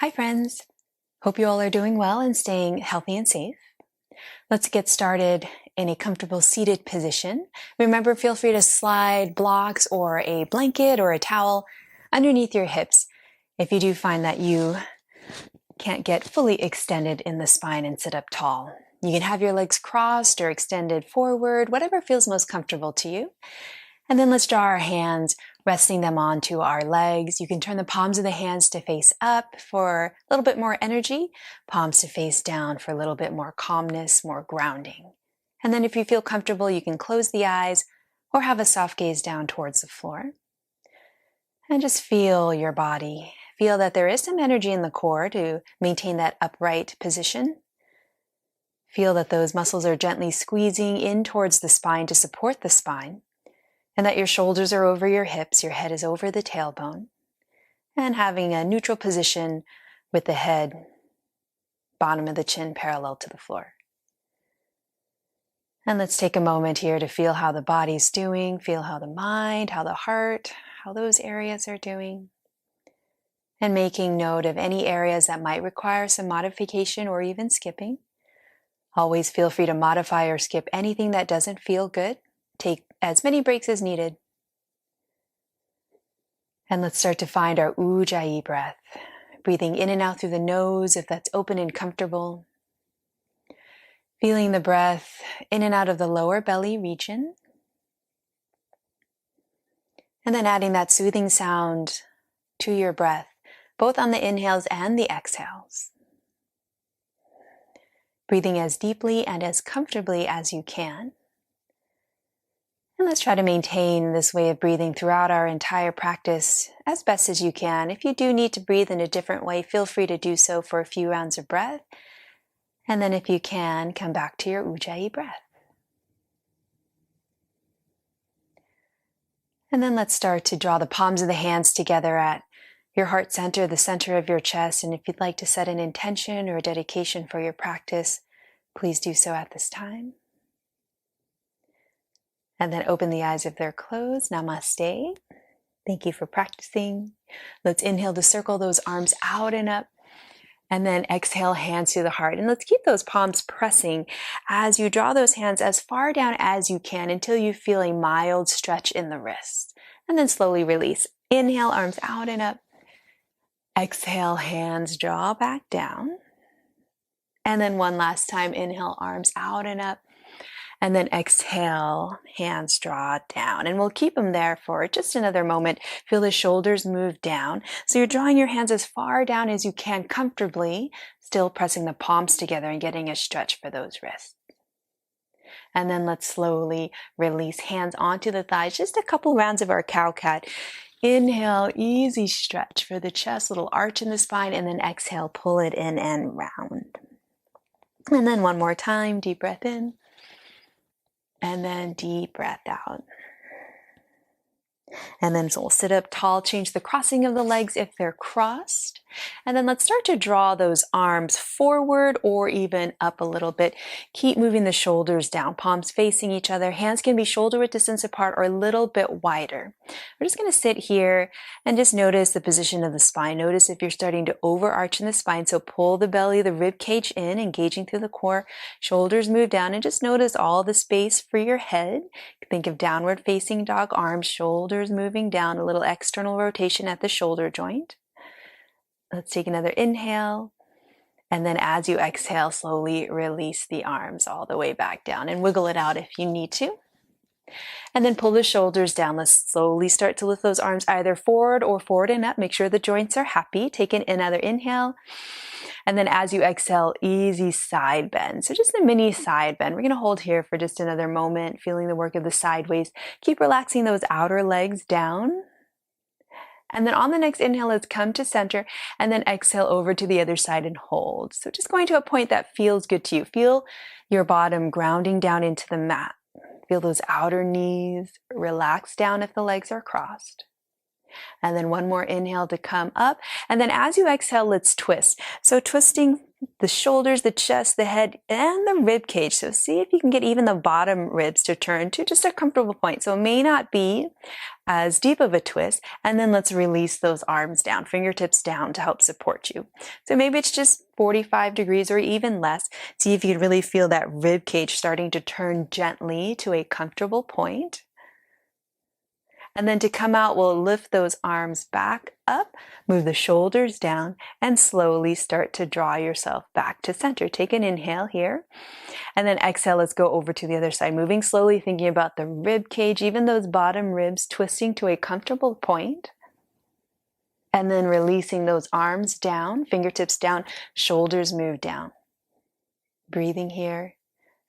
Hi friends! Hope you all are doing well and staying healthy and safe. Let's get started in a comfortable seated position. Remember, feel free to slide blocks or a blanket or a towel underneath your hips if you do find that you can't get fully extended in the spine and sit up tall. You can have your legs crossed or extended forward, whatever feels most comfortable to you. And then let's draw our hands, resting them onto our legs. You can turn the palms of the hands to face up for a little bit more energy, palms to face down for a little bit more calmness, more grounding. And then if you feel comfortable, you can close the eyes or have a soft gaze down towards the floor. And just feel your body. Feel that there is some energy in the core to maintain that upright position. Feel that those muscles are gently squeezing in towards the spine to support the spine. And that your shoulders are over your hips, your head is over the tailbone, and having a neutral position with the head, bottom of the chin parallel to the floor. And let's take a moment here to feel how the body's doing, feel how the mind, how the heart, how those areas are doing. And making note of any areas that might require some modification or even skipping. Always feel free to modify or skip anything that doesn't feel good. Take as many breaks as needed. And let's start to find our Ujjayi breath. Breathing in and out through the nose if that's open and comfortable. Feeling the breath in and out of the lower belly region. And then adding that soothing sound to your breath, both on the inhales and the exhales. Breathing as deeply and as comfortably as you can. And let's try to maintain this way of breathing throughout our entire practice as best as you can. If you do need to breathe in a different way, feel free to do so for a few rounds of breath. And then if you can, come back to your Ujjayi breath. And then let's start to draw the palms of the hands together at your heart center, the center of your chest. And if you'd like to set an intention or a dedication for your practice, please do so at this time. And then open the eyes if they're closed. Namaste. Thank you for practicing. Let's inhale to circle those arms out and up. And then exhale, hands to the heart. And let's keep those palms pressing as you draw those hands as far down as you can until you feel a mild stretch in the wrist. And then slowly release. Inhale, arms out and up. Exhale, hands draw back down. And then one last time, inhale, arms out and up. And then exhale, hands draw down. And we'll keep them there for just another moment. Feel the shoulders move down. So you're drawing your hands as far down as you can comfortably, still pressing the palms together and getting a stretch for those wrists. And then let's slowly release hands onto the thighs. Just a couple rounds of our cow-cat. Inhale, easy stretch for the chest, little arch in the spine, and then exhale, pull it in and round. And then one more time, deep breath in. And then deep breath out. And then so we'll sit up tall, change the crossing of the legs if they're crossed. And then let's start to draw those arms forward or even up a little bit. Keep moving the shoulders down, palms facing each other. Hands can be shoulder width distance apart or a little bit wider. We're just going to sit here and just notice the position of the spine. Notice if you're starting to overarch in the spine. So pull the belly, the rib cage in, engaging through the core. Shoulders move down and just notice all the space for your head. Think of downward facing dog, arms, shoulders moving down, a little external rotation at the shoulder joint. Let's take another inhale. And then as you exhale, slowly release the arms all the way back down and wiggle it out if you need to. And then pull the shoulders down. Let's slowly start to lift those arms either forward or forward and up. Make sure the joints are happy. Take another inhale. And then as you exhale, easy side bend. So just a mini side bend. We're going to hold here for just another moment, feeling the work of the sideways. Keep relaxing those outer legs down. And then on the next inhale, let's come to center and then exhale over to the other side and hold. So just going to a point that feels good to you. Feel your bottom grounding down into the mat. Feel those outer knees relax down if the legs are crossed. And then one more inhale to come up. And then as you exhale, let's twist. So twisting the shoulders, the chest, the head, and the rib cage. So see if you can get even the bottom ribs to turn to just a comfortable point. So it may not be as deep of a twist. And then let's release those arms down, fingertips down to help support you. So maybe it's just 45 degrees or even less. See if you can really feel that rib cage starting to turn gently to a comfortable point. And then to come out, we'll lift those arms back up, move the shoulders down, and slowly start to draw yourself back to center. Take an inhale here. And then exhale, let's go over to the other side. Moving slowly, thinking about the rib cage, even those bottom ribs twisting to a comfortable point. And then releasing those arms down, fingertips down, shoulders move down. Breathing here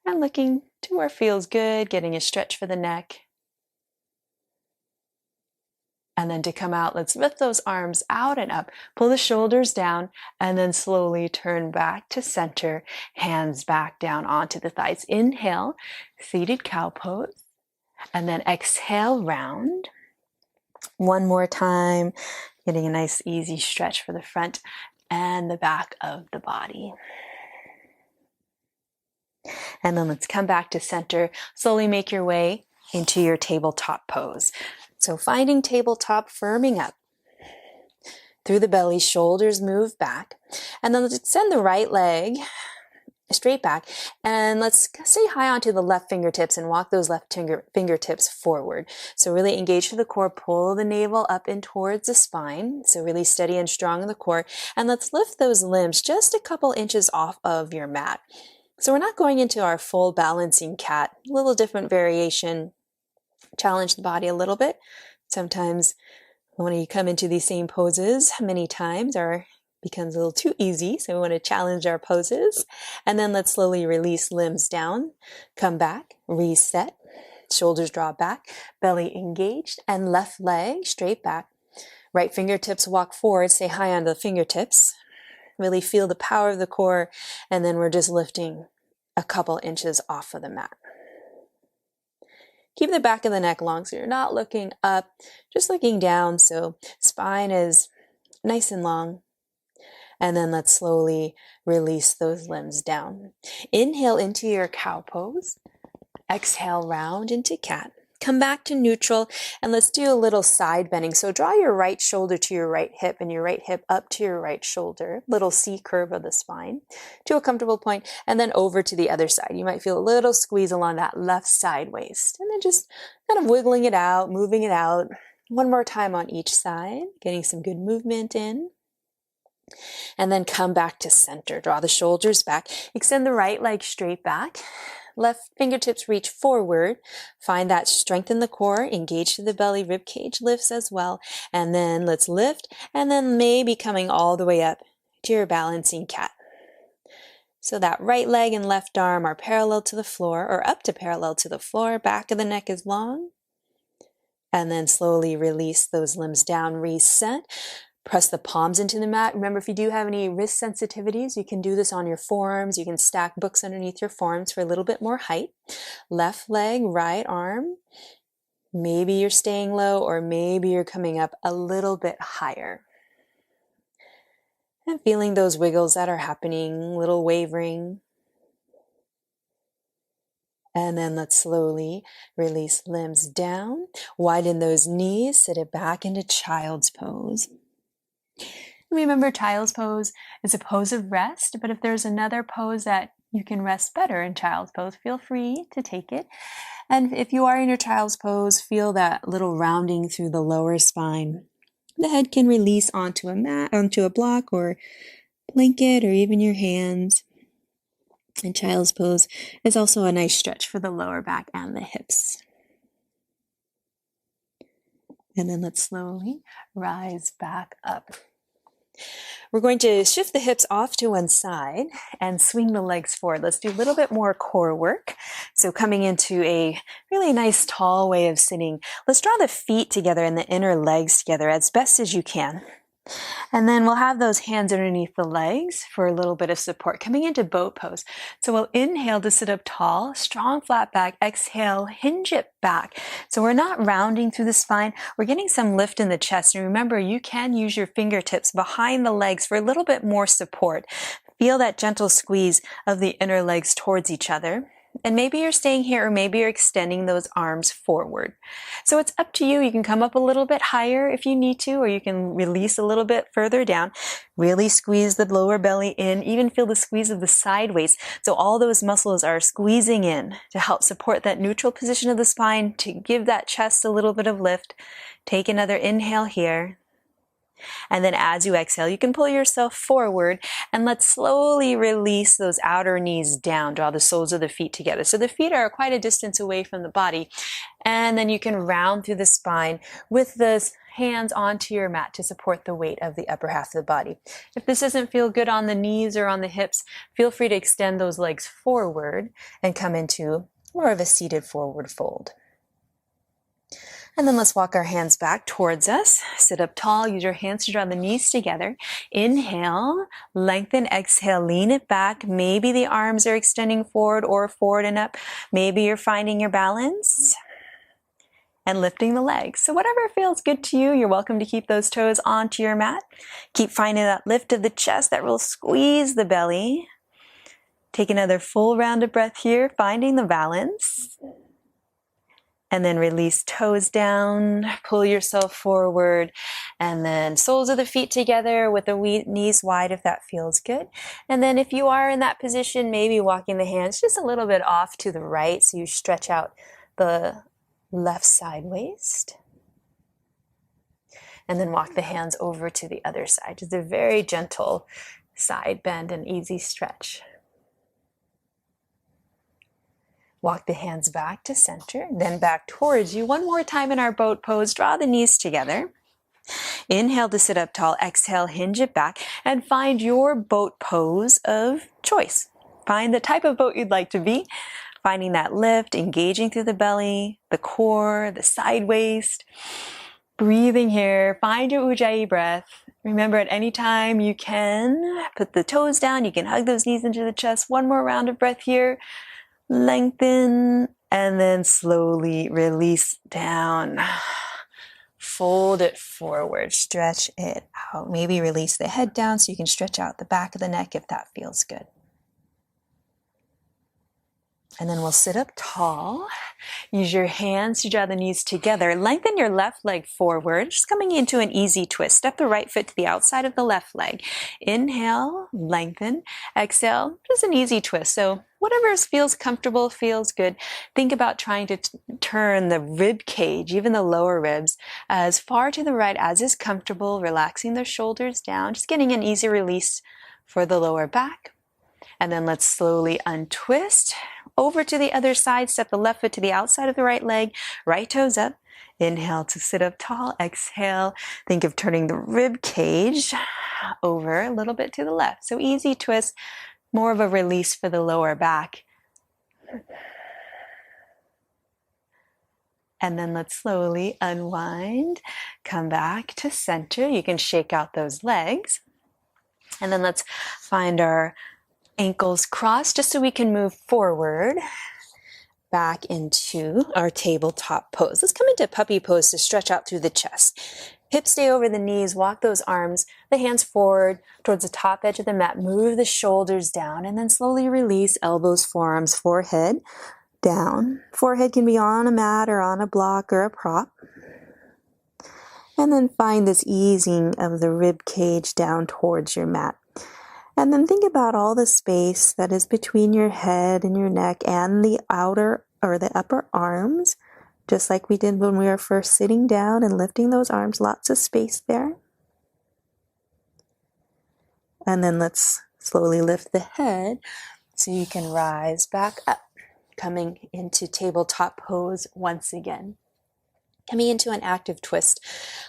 and looking to where feels good, getting a stretch for the neck. And then to come out, let's lift those arms out and up. Pull the shoulders down and then slowly turn back to center. Hands back down onto the thighs. Inhale, seated cow pose. And then exhale, round. One more time, getting a nice easy stretch for the front and the back of the body. And then let's come back to center. Slowly make your way into your tabletop pose. So finding tabletop, firming up through the belly, shoulders move back. And then let's extend the right leg straight back. And let's say high onto the left fingertips and walk those left fingertips forward. So really engage to the core, pull the navel up in towards the spine. So really steady and strong in the core. And let's lift those limbs just a couple inches off of your mat. So we're not going into our full balancing cat, a little different variation. Challenge the body a little bit. Sometimes when you come into these same poses many times, it becomes a little too easy. So we want to challenge our poses. And then let's slowly release limbs down, come back, reset, shoulders draw back, belly engaged, and left leg straight back. Right fingertips walk forward, stay high on the fingertips. Really feel the power of the core. And then we're just lifting a couple inches off of the mat. Keep the back of the neck long so you're not looking up, just looking down. So spine is nice and long. And then let's slowly release those limbs down. Inhale into your cow pose. Exhale, round into cat. Come back to neutral and let's do a little side bending. So draw your right shoulder to your right hip and your right hip up to your right shoulder. Little C curve of the spine to a comfortable point and then over to the other side. You might feel a little squeeze along that left side waist and then just kind of wiggling it out, moving it out. One more time on each side, getting some good movement in. And then come back to center. Draw the shoulders back. Extend the right leg straight back. Left fingertips reach forward. Find that strength in the core. Engage to the belly. Rib cage lifts as well. And then let's lift. And then maybe coming all the way up to your balancing cat. So that right leg and left arm are parallel to the floor or up to parallel to the floor. Back of the neck is long. And then slowly release those limbs down. Reset. Press the palms into the mat. Remember, if you do have any wrist sensitivities, you can do this on your forearms. You can stack books underneath your forearms for a little bit more height. Left leg, right arm. Maybe you're staying low or maybe you're coming up a little bit higher. And feeling those wiggles that are happening, little wavering. And then let's slowly release limbs down. Widen those knees, sit it back into child's pose. Remember, child's pose is a pose of rest, but if there's another pose that you can rest better in child's pose, feel free to take it. And if you are in your child's pose, feel that little rounding through the lower spine. The head can release onto a mat, onto a block or blanket, or even your hands. And child's pose is also a nice stretch for the lower back and the hips. And then let's slowly rise back up. We're going to shift the hips off to one side and swing the legs forward. Let's do a little bit more core work. So coming into a really nice tall way of sitting, let's draw the feet together and the inner legs together as best as you can. And then we'll have those hands underneath the legs for a little bit of support. Coming into boat pose. So we'll inhale to sit up tall, strong flat back. Exhale, hinge it back. So we're not rounding through the spine. We're getting some lift in the chest. And remember, you can use your fingertips behind the legs for a little bit more support. Feel that gentle squeeze of the inner legs towards each other. And maybe you're staying here, or maybe you're extending those arms forward. So it's up to you. You can come up a little bit higher if you need to, or you can release a little bit further down. Really squeeze the lower belly in, even feel the squeeze of the side waist. So all those muscles are squeezing in to help support that neutral position of the spine, to give that chest a little bit of lift. Take another inhale here. And then as you exhale, you can pull yourself forward, and let's slowly release those outer knees down. Draw the soles of the feet together. So the feet are quite a distance away from the body. And then you can round through the spine with the hands onto your mat to support the weight of the upper half of the body. If this doesn't feel good on the knees or on the hips, feel free to extend those legs forward and come into more of a seated forward fold. And then let's walk our hands back towards us. Sit up tall. Use your hands to draw the knees together. Inhale, lengthen, exhale, lean it back. Maybe the arms are extending forward or forward and up. Maybe you're finding your balance and lifting the legs. So whatever feels good to you, you're welcome to keep those toes onto your mat. Keep finding that lift of the chest that will squeeze the belly. Take another full round of breath here, finding the balance. And then release toes down, pull yourself forward, and then soles of the feet together with the knees wide if that feels good. And then if you are in that position, maybe walking the hands just a little bit off to the right so you stretch out the left side waist. And then walk the hands over to the other side. Just a very gentle side bend and easy stretch. Walk the hands back to center, then back towards you. One more time in our boat pose. Draw the knees together. Inhale to sit up tall. Exhale, hinge it back, and find your boat pose of choice. Find the type of boat you'd like to be. Finding that lift, engaging through the belly, the core, the side waist. Breathing here. Find your Ujjayi breath. Remember, at any time you can put the toes down. You can hug those knees into the chest. One more round of breath here. Lengthen, and then slowly release down. Fold it forward, stretch it out. Maybe release the head down so you can stretch out the back of the neck if that feels good. And then we'll sit up tall. Use your hands to draw the knees together. Lengthen your left leg forward, just coming into an easy twist. Step the right foot to the outside of the left leg. Inhale, lengthen. Exhale, just an easy twist. So whatever feels comfortable, feels good. Think about trying to turn the rib cage, even the lower ribs, as far to the right as is comfortable, relaxing the shoulders down, just getting an easy release for the lower back. And then let's slowly untwist. Over to the other side, step the left foot to the outside of the right leg, right toes up. Inhale to sit up tall, exhale. Think of turning the rib cage over a little bit to the left. So easy twist, more of a release for the lower back. And then let's slowly unwind, come back to center. You can shake out those legs. And then let's find our ankles crossed just so we can move forward back into our tabletop pose. Let's come into puppy pose to stretch out through the chest. Hips stay over the knees, walk those arms, the hands forward towards the top edge of the mat, move the shoulders down, and then slowly release elbows, forearms, forehead down. Forehead can be on a mat or on a block or a prop. And then find this easing of the rib cage down towards your mat. And then think about all the space that is between your head and your neck and the outer or the upper arms, just like we did when we were first sitting down and lifting those arms, lots of space there. And then let's slowly lift the head so you can rise back up, coming into tabletop pose once again. Coming into an active twist.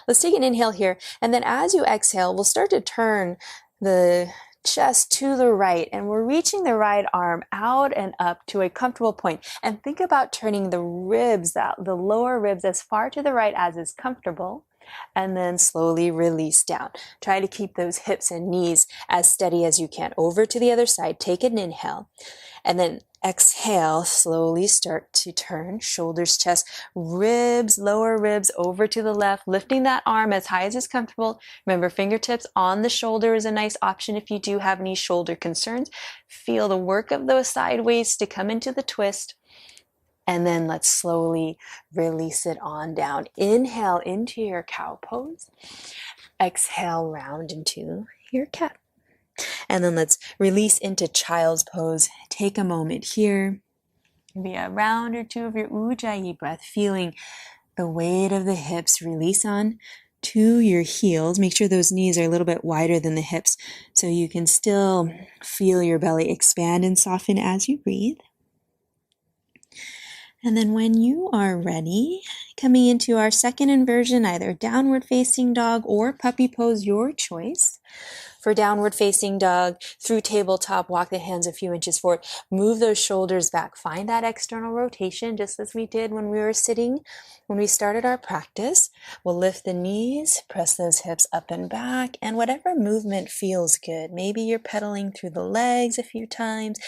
Let's take an inhale here, and then as you exhale, we'll start to turn the chest to the right, and we're reaching the right arm out and up to a comfortable point. And think about turning the ribs out, the lower ribs, as far to the right as is comfortable. and then slowly release down. Try to keep those hips and knees as steady as you can. Over to the other side, take an inhale, and then exhale, slowly start to turn, shoulders, chest, ribs, lower ribs over to the left, lifting that arm as high as is comfortable. Remember, fingertips on the shoulder is a nice option if you do have any shoulder concerns. Feel the work of those sideways to come into the twist. And then let's slowly release it on down. Inhale into your cow pose. Exhale, round into your cat. And then let's release into child's pose. Take a moment here. Maybe a round or two of your Ujjayi breath, feeling the weight of the hips release on to your heels. Make sure those knees are a little bit wider than the hips so you can still feel your belly expand and soften as you breathe. And then when you are ready, coming into our second inversion, either downward facing dog or puppy pose, your choice. For downward facing dog, through tabletop, walk the hands a few inches forward. Move those shoulders back. Find that external rotation, just as we did when we were sitting, when we started our practice. We'll lift the knees, press those hips up and back, and whatever movement feels good. Maybe you're pedaling through the legs a few times.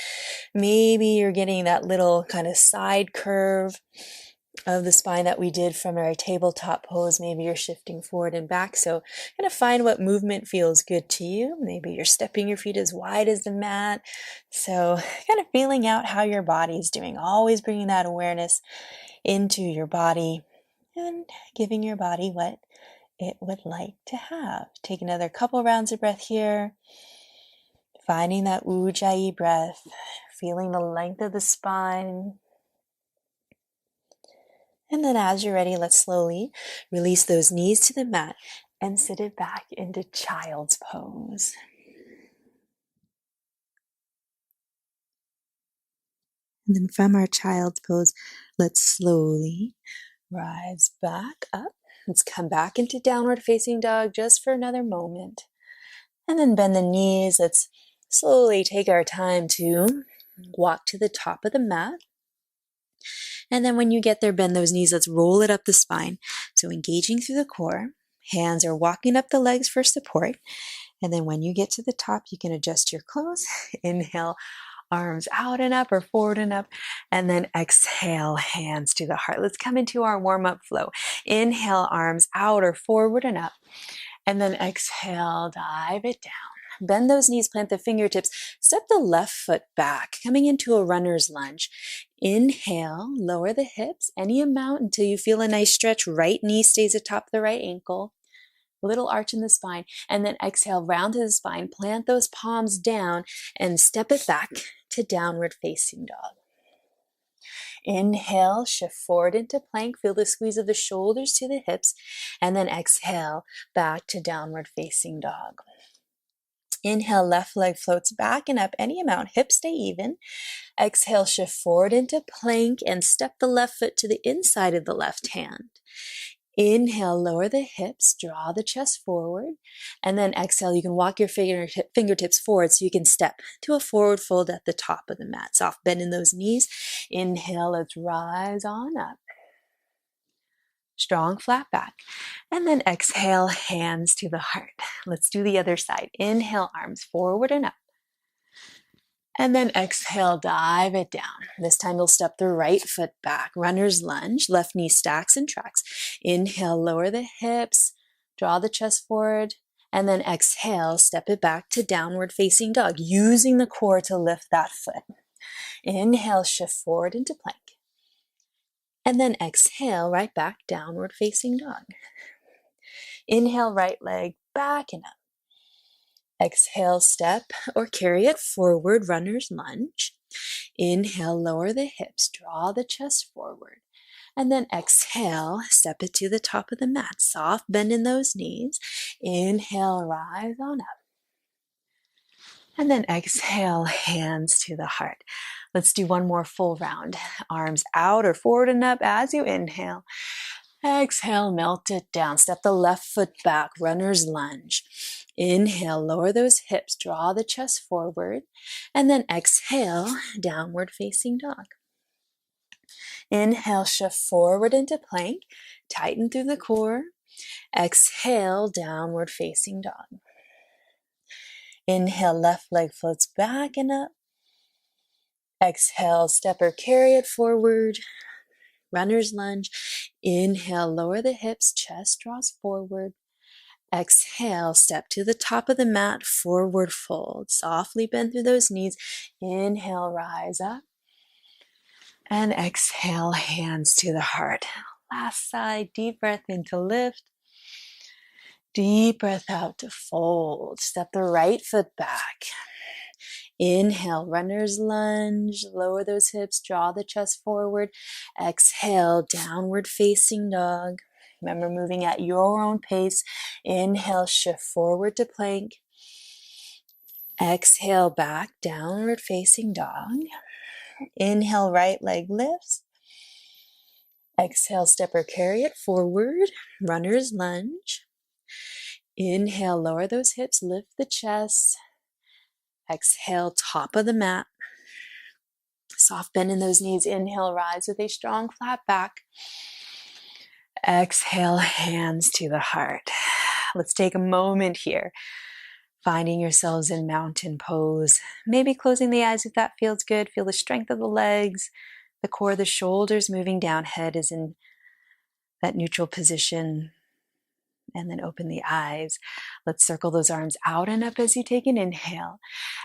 Maybe you're getting that little kind of side curve of the spine that we did from our tabletop pose. Maybe you're shifting forward and back. So kind of find what movement feels good to you. Maybe you're stepping your feet as wide as the mat. So kind of feeling out how your body's doing. Always bringing that awareness into your body and giving your body what it would like to have. Take another couple rounds of breath here. Finding that Ujjayi breath. Feeling the length of the spine. And then as you're ready, let's slowly release those knees to the mat and sit it back into child's pose. And then from our child's pose, let's slowly rise back up. Let's come back into downward facing dog just for another moment. And then bend the knees. Let's slowly take our time to walk to the top of the mat. And then when you get there, bend those knees. Let's roll it up the spine. So engaging through the core. Hands are walking up the legs for support. And then when you get to the top, you can adjust your clothes. Inhale, arms out and up or forward and up. And then exhale, hands to the heart. Let's come into our warm-up flow. Inhale, arms out or forward and up. And then exhale, dive it down. Bend those knees, plant the fingertips, step the left foot back, coming into a runner's lunge. Inhale, lower the hips any amount until you feel a nice stretch. Right knee stays atop the right ankle. Little arch in the spine. And then exhale, round to the spine, plant those palms down and step it back to downward facing dog. Inhale, shift forward into plank. Feel the squeeze of the shoulders to the hips. And then exhale, back to downward facing dog. Inhale, left leg floats back and up any amount. Hips stay even. Exhale, shift forward into plank and step the left foot to the inside of the left hand. Inhale, lower the hips, draw the chest forward. And then exhale, you can walk your fingertips forward so you can step to a forward fold at the top of the mat. Soft bend in those knees. Inhale, let's rise on up. Strong flat back. And then exhale, hands to the heart. Let's do the other side. Inhale, arms forward and up. And then exhale, dive it down. This time you'll step the right foot back. Runner's lunge, left knee stacks and tracks. Inhale, lower the hips, draw the chest forward. And then exhale, step it back to downward facing dog, using the core to lift that foot. Inhale, shift forward into plank. And then exhale, right back, downward facing dog. Inhale, right leg back and up. Exhale, step or carry it forward, runner's lunge. Inhale, lower the hips, draw the chest forward. And then exhale, step it to the top of the mat. Soft bend in those knees. Inhale, rise on up. And then exhale, hands to the heart. Let's do one more full round. Arms out or forward and up as you inhale. Exhale, melt it down. Step the left foot back, runner's lunge. Inhale, lower those hips, draw the chest forward. And then exhale, downward facing dog. Inhale, shift forward into plank. Tighten through the core. Exhale, downward facing dog. Inhale, left leg floats back and up. Exhale, step or carry it forward. Runner's lunge. Inhale, lower the hips, chest draws forward. Exhale, step to the top of the mat, forward fold. Softly bend through those knees. Inhale, rise up. And exhale, hands to the heart. Last side, deep breath in to lift. Deep breath out to fold. Step the right foot back. Inhale, runner's lunge. Lower those hips, draw the chest forward. Exhale, downward facing dog. Remember, moving at your own pace. Inhale, shift forward to plank. Exhale, back, downward facing dog. Inhale, right leg lifts. Exhale, step or carry it forward. Runner's lunge. Inhale, lower those hips, lift the chest. Exhale, top of the mat. Soft bend in those knees. Inhale, rise with a strong flat back. Exhale, hands to the heart. Let's take a moment here, finding yourselves in mountain pose. Maybe closing the eyes if that feels good. Feel the strength of the legs, the core of the shoulders moving down. Head is in that neutral position. And then open the eyes. Let's circle those arms out and up as you take an inhale.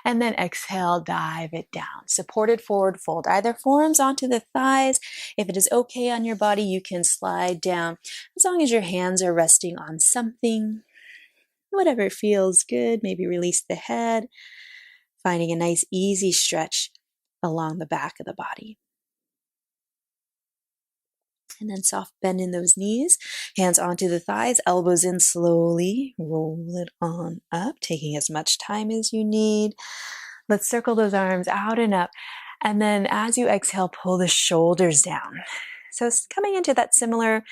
And then exhale, dive it down. Supported forward fold. Either forearms onto the thighs. If it is okay on your body, you can slide down. As long as your hands are resting on something, whatever feels good. Maybe release the head. Finding a nice easy stretch along the back of the body. And then soft bend in those knees, hands onto the thighs, elbows in slowly, roll it on up, taking as much time as you need. Let's circle those arms out and up. And then as you exhale, pull the shoulders down. So it's coming into that similar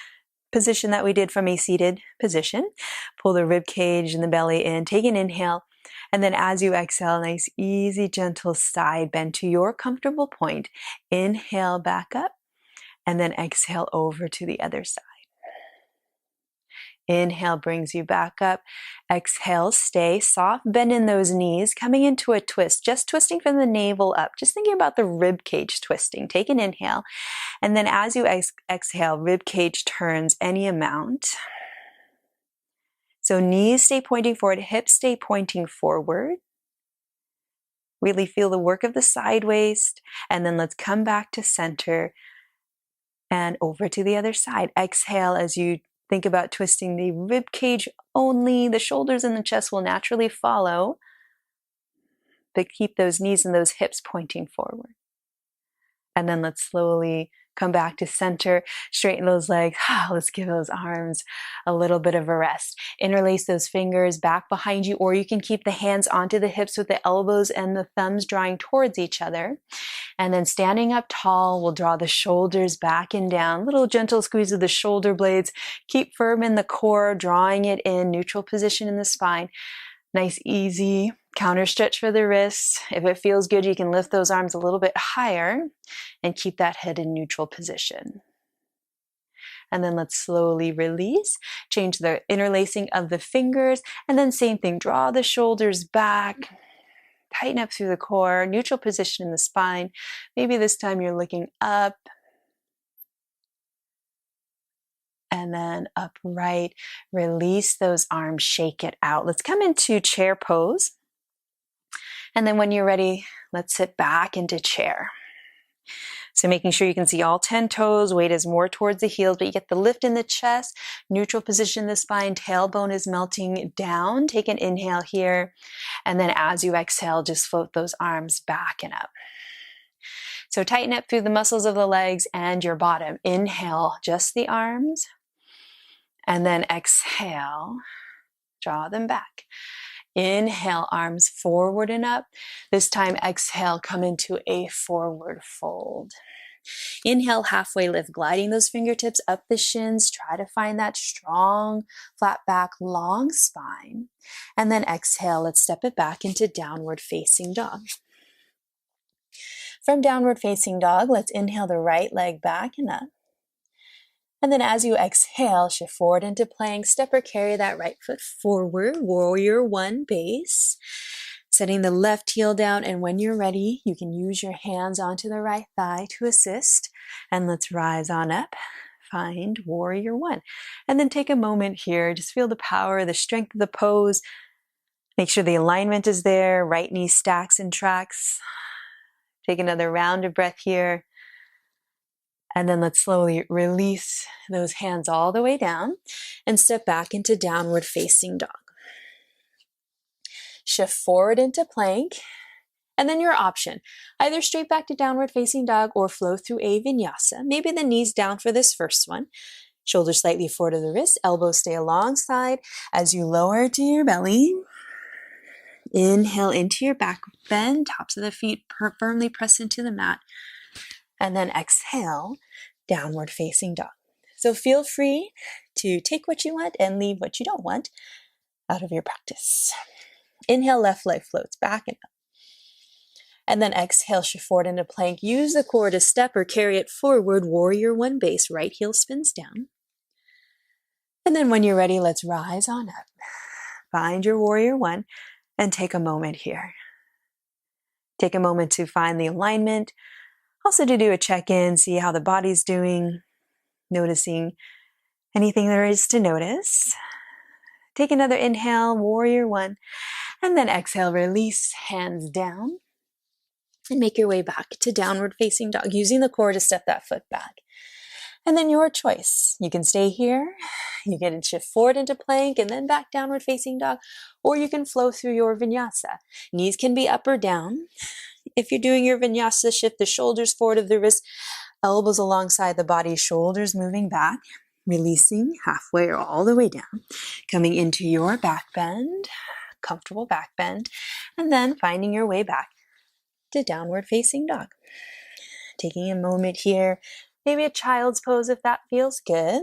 position that we did from a seated position. Pull the rib cage and the belly in, take an inhale. And then as you exhale, nice, easy, gentle side bend to your comfortable point. Inhale back up. And then exhale over to the other side. Inhale brings you back up. Exhale, stay soft, bend in those knees, coming into a twist, just twisting from the navel up, just thinking about the rib cage twisting. Take an inhale. And then as you exhale, rib cage turns any amount. So knees stay pointing forward, hips stay pointing forward. Really feel the work of the side waist. And then let's come back to center. And over to the other side. Exhale as you think about twisting the rib cage only. The shoulders and the chest will naturally follow, but keep those knees and those hips pointing forward. And then let's slowly come back to center, straighten those legs. Let's give those arms a little bit of a rest. Interlace those fingers back behind you, or you can keep the hands onto the hips with the elbows and the thumbs drawing towards each other. And then standing up tall, we'll draw the shoulders back and down. Little gentle squeeze of the shoulder blades. Keep firm in the core, drawing it in, neutral position in the spine. Nice, easy counter stretch for the wrists. If it feels good, you can lift those arms a little bit higher and keep that head in neutral position. And then let's slowly release, change the interlacing of the fingers, and then same thing, draw the shoulders back, tighten up through the core, neutral position in the spine. Maybe this time you're looking up, and then upright. Release those arms, shake it out. Let's come into chair pose. And then when you're ready, let's sit back into chair. So making sure you can see all 10 toes, weight is more towards the heels, but you get the lift in the chest, neutral position in the spine, tailbone is melting down. Take an inhale here. And then as you exhale, just float those arms back and up. So tighten up through the muscles of the legs and your bottom. Inhale, just the arms. And then exhale, draw them back. Inhale, arms forward and up. This time, exhale, come into a forward fold. Inhale, halfway lift, gliding those fingertips up the shins. Try to find that strong, flat back, long spine. And then exhale, let's step it back into downward facing dog. From downward facing dog, let's inhale the right leg back and up. And then as you exhale, shift forward into plank, step or carry that right foot forward, warrior one base. Setting the left heel down, and when you're ready, you can use your hands onto the right thigh to assist. And let's rise on up. Find warrior one. And then take a moment here, just feel the power, the strength of the pose. Make sure the alignment is there, right knee stacks and tracks. Take another round of breath here. And then let's slowly release those hands all the way down and step back into downward facing dog. Shift forward into plank, and then your option, either straight back to downward facing dog or flow through a vinyasa. Maybe the knees down for this first one. Shoulders slightly forward of the wrist, elbows stay alongside as you lower to your belly. Inhale into your back bend, tops of the feet firmly press into the mat. And then exhale, downward facing dog. So feel free to take what you want and leave what you don't want out of your practice. Inhale, left leg floats back and up. And then exhale, shift forward into plank. Use the core to step or carry it forward. Warrior one base, right heel spins down. And then when you're ready, let's rise on up. Find your warrior one and take a moment here. Take a moment to find the alignment. Also to do a check-in, see how the body's doing, noticing anything there is to notice. Take another inhale, warrior one, and then exhale, release, hands down, and make your way back to downward facing dog, using the core to step that foot back. And then your choice. You can stay here, you can shift forward into plank and then back downward facing dog, or you can flow through your vinyasa. Knees can be up or down. If you're doing your vinyasa, shift the shoulders forward of the wrist, elbows alongside the body, shoulders moving back, releasing halfway or all the way down, coming into your back bend, comfortable back bend, and then finding your way back to downward facing dog. Taking a moment here, maybe a child's pose if that feels good.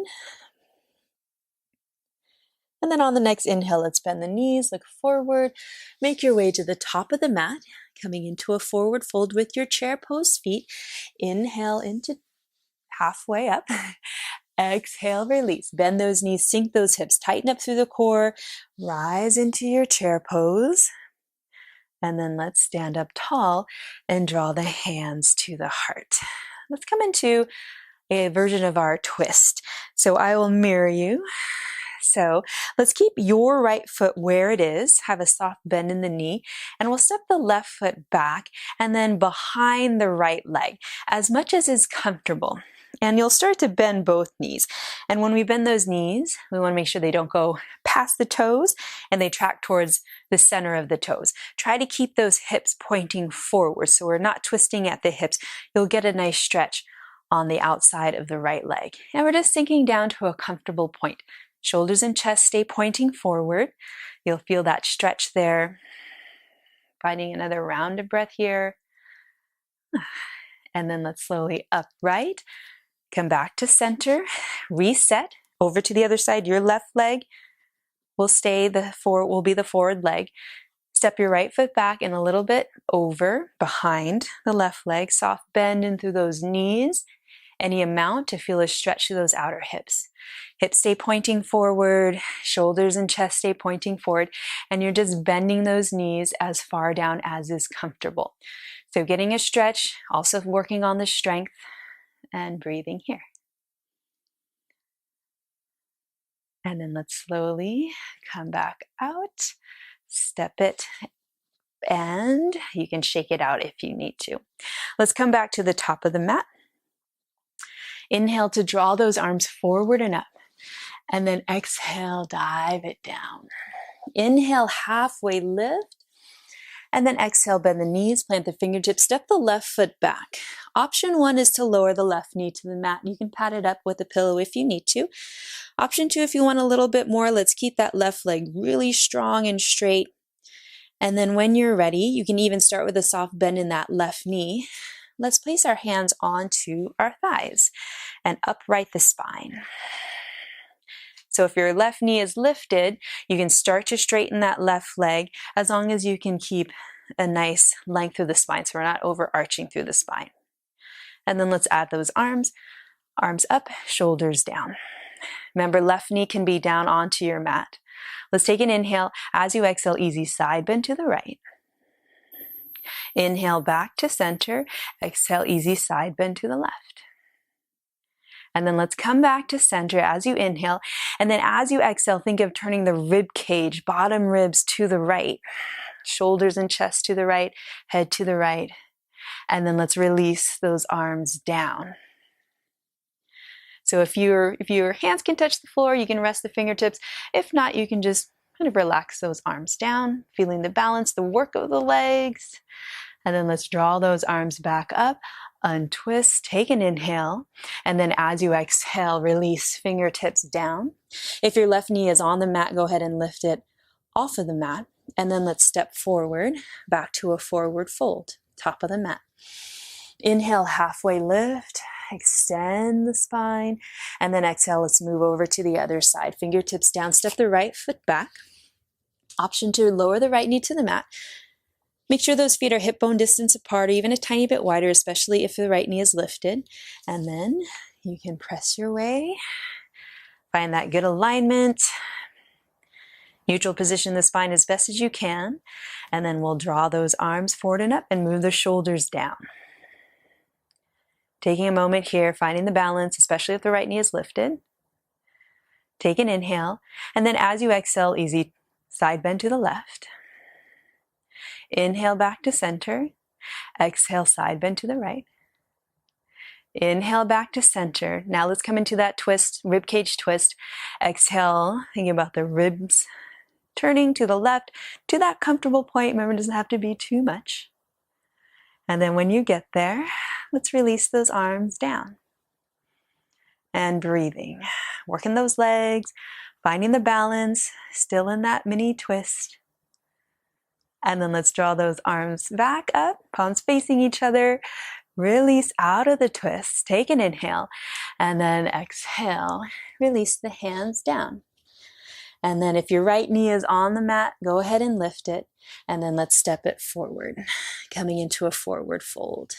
And then on the next inhale, let's bend the knees, look forward, make your way to the top of the mat, coming into a forward fold with your chair pose feet. Inhale into halfway up. Exhale, release. Bend those knees, sink those hips, tighten up through the core, rise into your chair pose. And then let's stand up tall and draw the hands to the heart. Let's come into a version of our twist. So I will mirror you. So let's keep your right foot where it is, have a soft bend in the knee, and we'll step the left foot back and then behind the right leg as much as is comfortable. And you'll start to bend both knees. And when we bend those knees, we want to make sure they don't go past the toes and they track towards the center of the toes. Try to keep those hips pointing forward so we're not twisting at the hips. You'll get a nice stretch on the outside of the right leg. And we're just sinking down to a comfortable point. Shoulders and chest stay pointing forward. You'll feel that stretch there. Finding another round of breath here. And then let's slowly upright. Come back to center, reset, over to the other side. Your left leg will be the forward leg. Step your right foot back and a little bit over behind the left leg. Soft bend in through those knees. Any amount to feel a stretch to those outer hips. Hips stay pointing forward, shoulders and chest stay pointing forward, and you're just bending those knees as far down as is comfortable. So getting a stretch, also working on the strength, and breathing here. And then let's slowly come back out, step it, and you can shake it out if you need to. Let's come back to the top of the mat. Inhale to draw those arms forward and up. And then exhale, dive it down. Inhale, halfway lift. And then exhale, bend the knees, plant the fingertips, step the left foot back. Option one is to lower the left knee to the mat. You can pat it up with a pillow if you need to. Option two, if you want a little bit more, let's keep that left leg really strong and straight. And then when you're ready, you can even start with a soft bend in that left knee. Let's place our hands onto our thighs and upright the spine. So if your left knee is lifted, you can start to straighten that left leg as long as you can keep a nice length through the spine so we're not overarching through the spine. And then let's add those arms Arms up, shoulders down. Remember, left knee can be down onto your mat. Let's take an inhale. As you exhale, easy side bend to the right. Inhale back to center. Exhale, easy side bend to the left. And then let's come back to center as you inhale. And then as you exhale, think of turning the rib cage, bottom ribs to the right. Shoulders and chest to the right, head to the right. And then let's release those arms down. So if your hands can touch the floor, you can rest the fingertips. If not, you can just kind of relax those arms down, feeling the balance, the work of the legs. And then let's draw those arms back up, untwist, take an inhale. And then as you exhale, release fingertips down. If your left knee is on the mat, go ahead and lift it off of the mat. And then let's step forward, back to a forward fold, top of the mat. Inhale, halfway lift. Extend the spine, and then exhale, let's move over to the other side. Fingertips down, step the right foot back. Option to lower the right knee to the mat. Make sure those feet are hip bone distance apart, or even a tiny bit wider, especially if the right knee is lifted. And then you can press your way. Find that good alignment. Neutral position the spine as best as you can. And then we'll draw those arms forward and up and move the shoulders down. Taking a moment here, finding the balance, especially if the right knee is lifted. Take an inhale, and then as you exhale, easy side bend to the left. Inhale back to center. Exhale, side bend to the right. Inhale back to center. Now let's come into that twist, rib cage twist. Exhale, thinking about the ribs turning to the left to that comfortable point. Remember, it doesn't have to be too much. And then when you get there, let's release those arms down. And breathing. Working those legs, finding the balance, still in that mini twist. And then let's draw those arms back up, palms facing each other. Release out of the twist. Take an inhale. And then exhale. Release the hands down. And then if your right knee is on the mat, go ahead and lift it. And then let's step it forward, coming into a forward fold.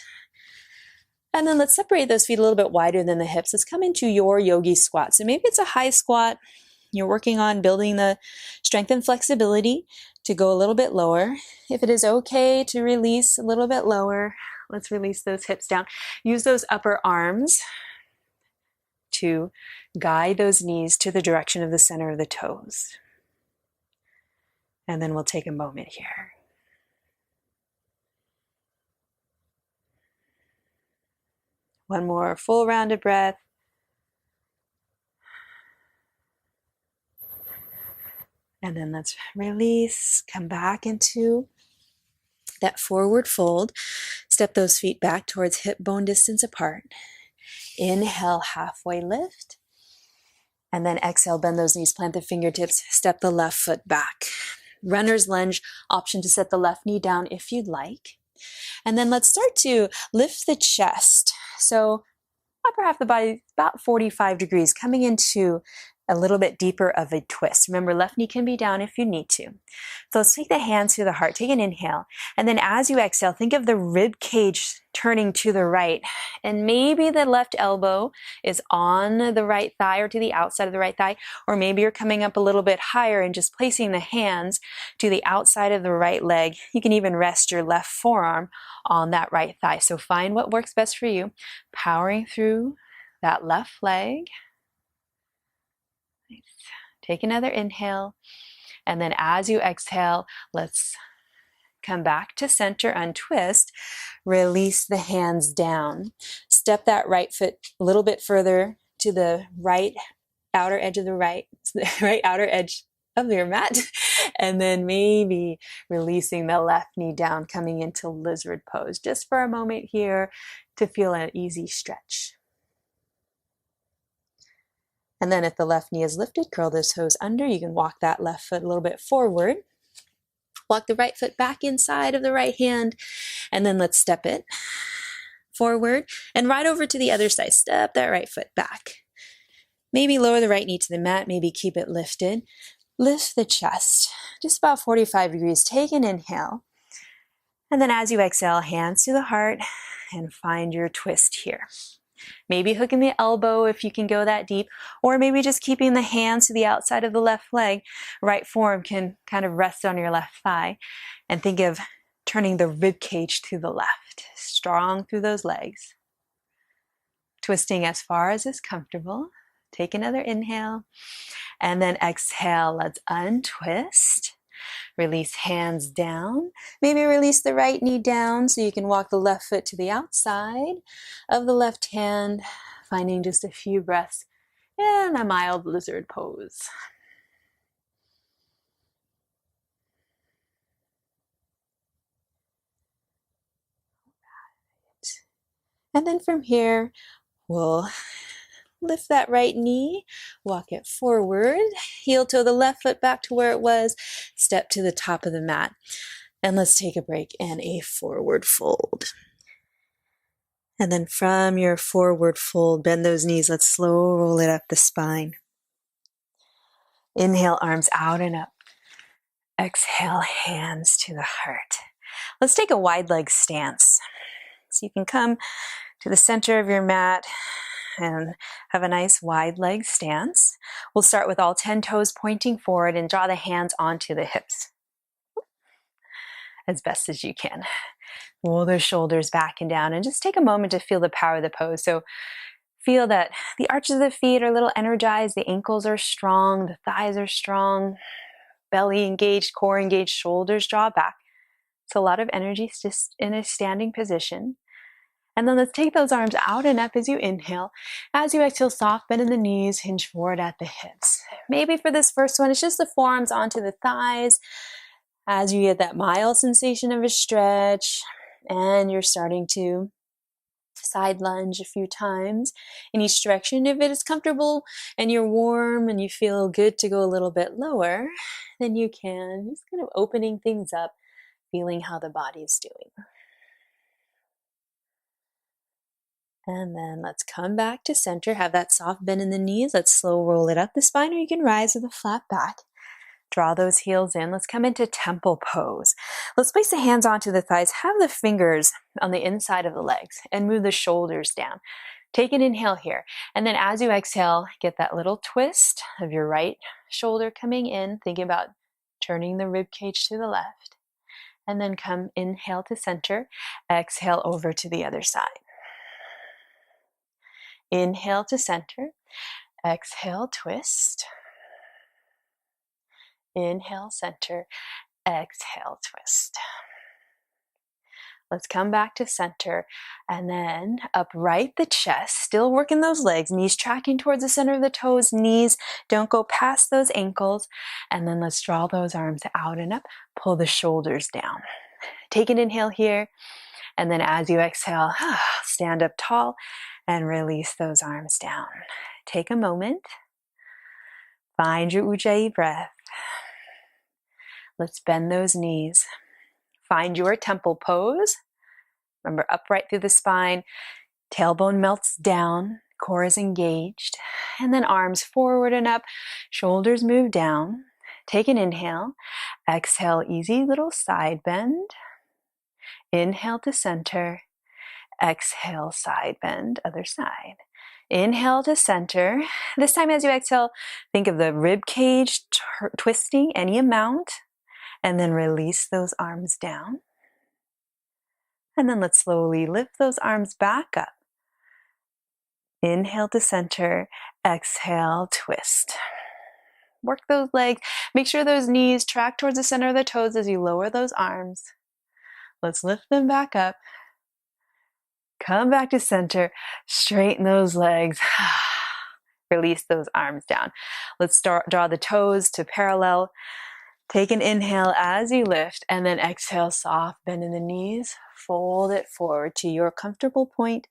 And then let's separate those feet a little bit wider than the hips. Let's come into your yogi squat. So maybe it's a high squat. You're working on building the strength and flexibility to go a little bit lower. If it is okay to release a little bit lower, let's release those hips down. Use those upper arms to guide those knees to the direction of the center of the toes. And then we'll take a moment here. One more full rounded breath. And then let's release, come back into that forward fold. Step those feet back towards hip bone distance apart. Inhale, halfway lift. And then exhale, bend those knees, plant the fingertips, step the left foot back. Runner's lunge, option to set the left knee down if you'd like. And then let's start to lift the chest. So upper half of the body, about 45 degrees, coming into a little bit deeper of a twist. Remember, left knee can be down if you need to. So let's take the hands to the heart. Take an inhale. And then as you exhale, think of the rib cage turning to the right. And maybe the left elbow is on the right thigh or to the outside of the right thigh. Or maybe you're coming up a little bit higher and just placing the hands to the outside of the right leg. You can even rest your left forearm on that right thigh. So find what works best for you. Powering through that left leg. Take another inhale, and then as you exhale, let's come back to center, untwist, release the hands down. Step that right foot a little bit further to the right outer edge of the outer edge of your mat, and then maybe releasing the left knee down, coming into lizard pose, just for a moment here to feel an easy stretch. And then if the left knee is lifted, curl those toes under. You can walk that left foot a little bit forward. Walk the right foot back inside of the right hand. And then let's step it forward and right over to the other side. Step that right foot back. Maybe lower the right knee to the mat. Maybe keep it lifted. Lift the chest, just about 45 degrees. Take an inhale. And then as you exhale, hands to the heart and find your twist here. Maybe hooking the elbow if you can go that deep, or maybe just keeping the hands to the outside of the left leg. Right forearm can kind of rest on your left thigh. And think of turning the rib cage to the left, strong through those legs. Twisting as far as is comfortable. Take another inhale. And then exhale, let's untwist. Release hands down. Maybe release the right knee down so you can walk the left foot to the outside of the left hand, finding just a few breaths in a mild lizard pose. And then from here, we'll lift that right knee, walk it forward, heel toe the left foot back to where it was, step to the top of the mat. And let's take a break and a forward fold. And then from your forward fold, bend those knees. Let's slow roll it up the spine. Inhale, arms out and up. Exhale, hands to the heart. Let's take a wide leg stance. So you can come to the center of your mat and have a nice wide leg stance. We'll start with all 10 toes pointing forward and draw the hands onto the hips as best as you can. Roll those shoulders back and down and just take a moment to feel the power of the pose. So feel that the arches of the feet are a little energized, the ankles are strong, the thighs are strong, belly engaged, core engaged, shoulders draw back. So a lot of energy just in a standing position. And then let's take those arms out and up as you inhale. As you exhale, soft bend in the knees, hinge forward at the hips. Maybe for this first one, it's just the forearms onto the thighs as you get that mild sensation of a stretch. And you're starting to side lunge a few times in each direction. If it is comfortable and you're warm and you feel good to go a little bit lower, then you can. Just kind of opening things up, feeling how the body is doing. And then let's come back to center. Have that soft bend in the knees. Let's slow roll it up the spine, or you can rise with a flat back. Draw those heels in. Let's come into temple pose. Let's place the hands onto the thighs. Have the fingers on the inside of the legs and move the shoulders down. Take an inhale here. And then as you exhale, get that little twist of your right shoulder coming in. Think about turning the rib cage to the left. And then come inhale to center. Exhale over to the other side. Inhale to center. Exhale, twist. Inhale, center. Exhale, twist. Let's come back to center and then upright the chest, still working those legs, knees tracking towards the center of the toes, knees don't go past those ankles. And then let's draw those arms out and up, pull the shoulders down. Take an inhale here. And then as you exhale, stand up tall and release those arms down. Take a moment. Find your Ujjayi breath. Let's bend those knees. Find your temple pose. Remember, upright through the spine, tailbone melts down, core is engaged, and then arms forward and up, shoulders move down. Take an inhale. Exhale, easy little side bend. Inhale to center. Exhale, side bend, other side. Inhale to center. This time as you exhale, think of the rib cage twisting any amount, and then release those arms down. And then let's slowly lift those arms back up. Inhale to center. Exhale, twist. Work those legs. Make sure those knees track towards the center of the toes as you lower those arms. Let's lift them back up. Come back to center. Straighten those legs. Release those arms down. Let's draw the toes to parallel. Take an inhale as you lift, and then exhale, soft bend in the knees. Fold it forward to your comfortable point.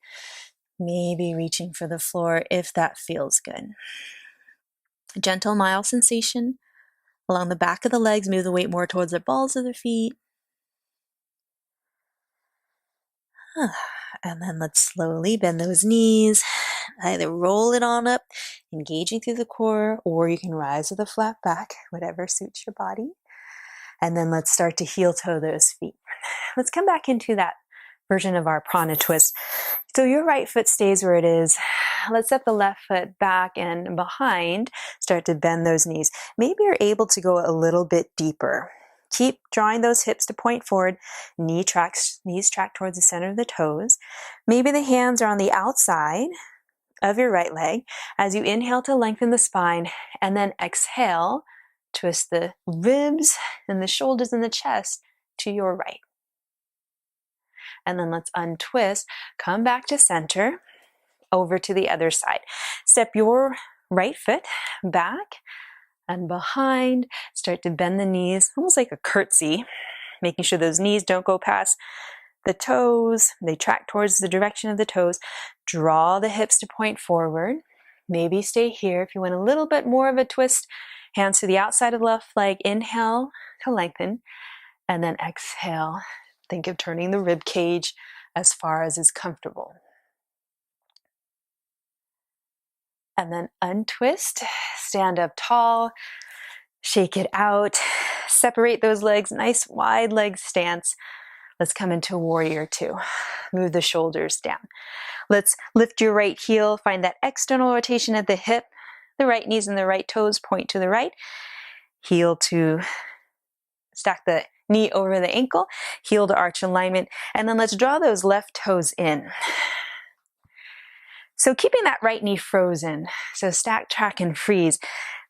Maybe reaching for the floor if that feels good. Gentle, mild sensation along the back of the legs. Move the weight more towards the balls of the feet. And then let's slowly bend those knees. Either roll it on up, engaging through the core, or you can rise with a flat back, whatever suits your body. And then let's start to heel toe those feet. Let's come back into that version of our prana twist. So your right foot stays where it is. Let's set the left foot back and behind. Start to bend those knees. Maybe you're able to go a little bit deeper. Keep drawing those hips to point forward. Knees track towards the center of the toes. Maybe the hands are on the outside of your right leg. As you inhale to lengthen the spine, and then exhale, twist the ribs and the shoulders and the chest to your right. And then let's untwist, come back to center, over to the other side. Step your right foot back and behind. Start to bend the knees, almost like a curtsy, making sure those knees don't go past the toes. They track towards the direction of the toes. Draw the hips to point forward. Maybe stay here. If you want a little bit more of a twist, hands to the outside of the left leg. Inhale to lengthen, and then exhale. Think of turning the rib cage as far as is comfortable. And then untwist, stand up tall, shake it out, separate those legs, nice wide leg stance. Let's come into warrior two. Move the shoulders down. Let's lift your right heel, find that external rotation at the hip. The right knees and the right toes point to the right. Heel to stack the knee over the ankle, heel to arch alignment, and then let's draw those left toes in. So keeping that right knee frozen, so stack, track, and freeze.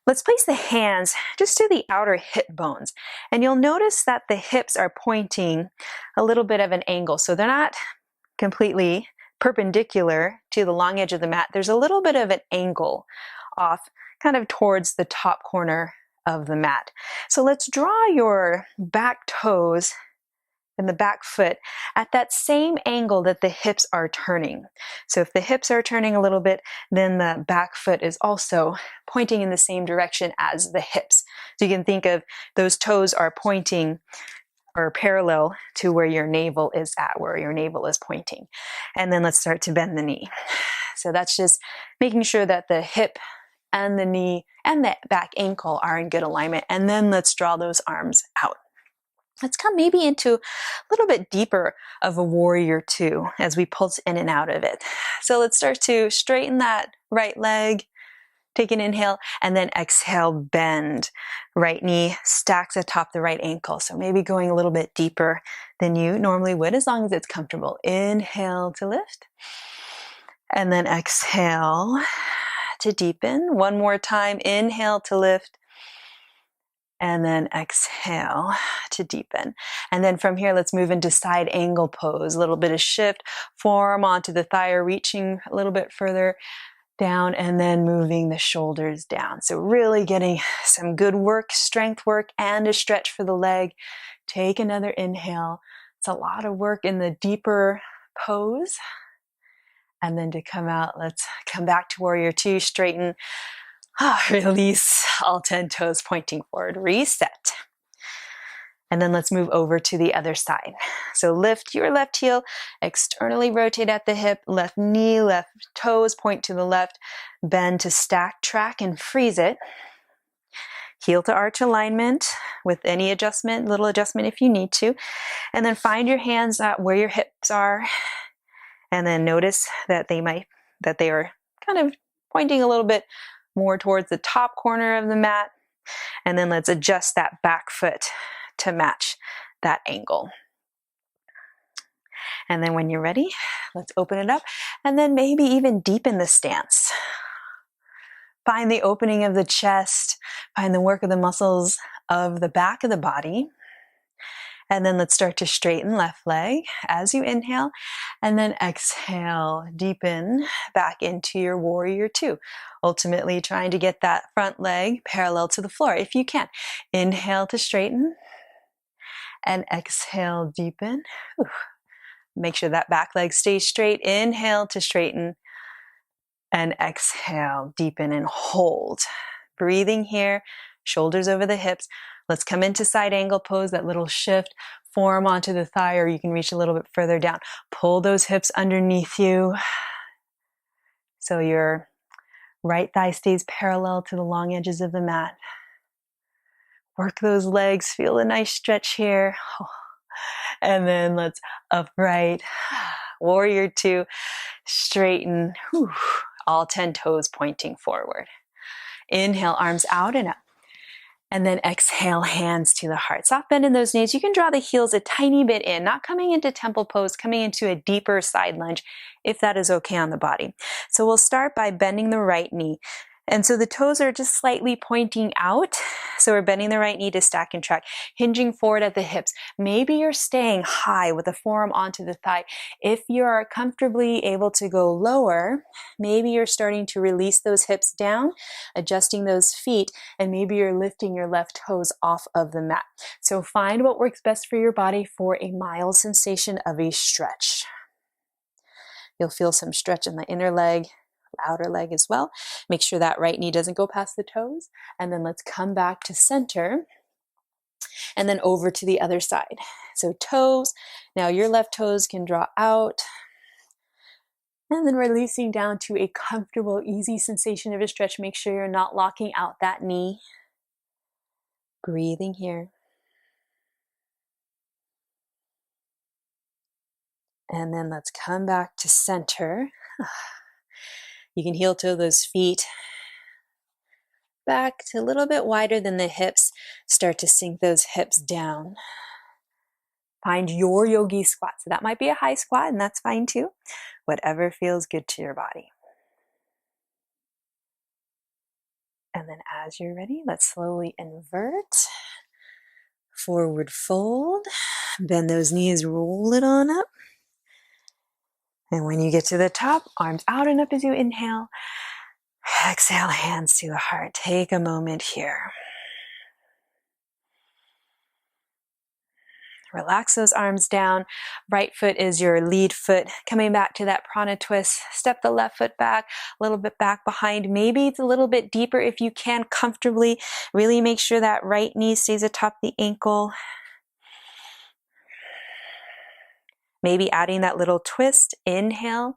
Let's place the hands just to the outer hip bones. And you'll notice that the hips are pointing a little bit of an angle. So they're not completely perpendicular to the long edge of the mat. There's a little bit of an angle off, kind of towards the top corner of the mat. So let's draw your back toes and the back foot at that same angle that the hips are turning. So if the hips are turning a little bit, then the back foot is also pointing in the same direction as the hips. So you can think of those toes are pointing or parallel to where your navel is at, where your navel is pointing. And then let's start to bend the knee. So that's just making sure that the hip and the knee and the back ankle are in good alignment. And then let's draw those arms out. Let's come maybe into a little bit deeper of a warrior two as we pulse in and out of it. So let's start to straighten that right leg, take an inhale, and then exhale, bend. Right knee stacks atop the right ankle. So maybe going a little bit deeper than you normally would, as long as it's comfortable. Inhale to lift, and then exhale to deepen. One more time, inhale to lift, and then exhale to deepen. And then from here, let's move into side angle pose. A little bit of shift, forearm onto the thigh, or reaching a little bit further down, and then moving the shoulders down. So really getting some good work, strength work, and a stretch for the leg. Take another inhale. It's a lot of work in the deeper pose. And then to come out, let's come back to warrior two, straighten. Release, all 10 toes pointing forward, reset. And then let's move over to the other side. So lift your left heel, externally rotate at the hip, left knee, left toes point to the left, bend to stack, track, and freeze it. Heel to arch alignment with any adjustment, little adjustment if you need to. And then find your hands at where your hips are. And then notice that they are kind of pointing a little bit more towards the top corner of the mat. And then let's adjust that back foot to match that angle. And then when you're ready, let's open it up and then maybe even deepen the stance. Find the opening of the chest, find the work of the muscles of the back of the body. And then let's start to straighten left leg as you inhale, and then exhale, deepen back into your warrior two. Ultimately trying to get that front leg parallel to the floor if you can. Inhale to straighten, and exhale, deepen. Ooh. Make sure that back leg stays straight. Inhale to straighten, and exhale, deepen and hold. Breathing here, shoulders over the hips. Let's come into side angle pose, that little shift, forearm onto the thigh, or you can reach a little bit further down. Pull those hips underneath you so your right thigh stays parallel to the long edges of the mat. Work those legs, feel a nice stretch here. And then let's upright, Warrior two, straighten, whew, all 10 toes pointing forward. Inhale, arms out and up. And then exhale, hands to the heart. Soft bend in those knees. You can draw the heels a tiny bit in, not coming into temple pose, coming into a deeper side lunge, if that is okay on the body. So we'll start by bending the right knee. And so the toes are just slightly pointing out. So we're bending the right knee to stack and track, hinging forward at the hips. Maybe you're staying high with the forearm onto the thigh. If you're comfortably able to go lower, maybe you're starting to release those hips down, adjusting those feet, and maybe you're lifting your left toes off of the mat. So find what works best for your body for a mild sensation of a stretch. You'll feel some stretch in the inner leg, outer leg as well. Make sure that right knee doesn't go past the toes. And then let's come back to center and then over to the other side. So toes, now your left toes can draw out and then releasing down to a comfortable, easy sensation of a stretch. Make sure you're not locking out that knee. Breathing here. And then let's come back to center. You can heel toe those feet back to a little bit wider than the hips. Start to sink those hips down. Find your yogi squat. So that might be a high squat, and that's fine too. Whatever feels good to your body. And then as you're ready, let's slowly invert. Forward fold. Bend those knees, roll it on up. And when you get to the top, arms out and up as you inhale. Exhale, hands to the heart. Take a moment here. Relax those arms down. Right foot is your lead foot. Coming back to that prana twist. Step the left foot back, a little bit back behind. Maybe it's a little bit deeper if you can comfortably. Really make sure that right knee stays atop the ankle. Maybe adding that little twist, inhale,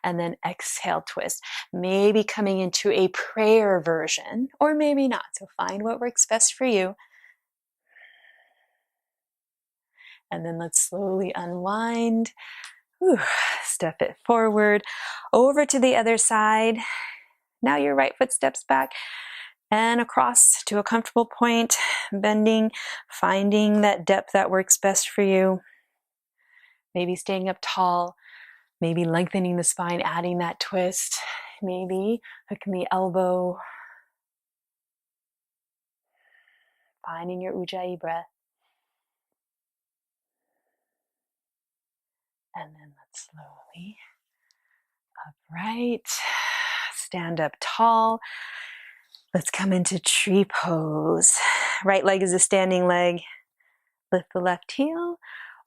and then exhale, twist. Maybe coming into a prayer version, or maybe not. So find what works best for you. And then let's slowly unwind. Whew. Step it forward, over to the other side. Now your right foot steps back and across to a comfortable point, bending, finding that depth that works best for you. Maybe staying up tall, maybe lengthening the spine, adding that twist, maybe hooking the elbow, finding your Ujjayi breath. And then let's slowly upright, stand up tall. Let's come into tree pose. Right leg is a standing leg. Lift the left heel,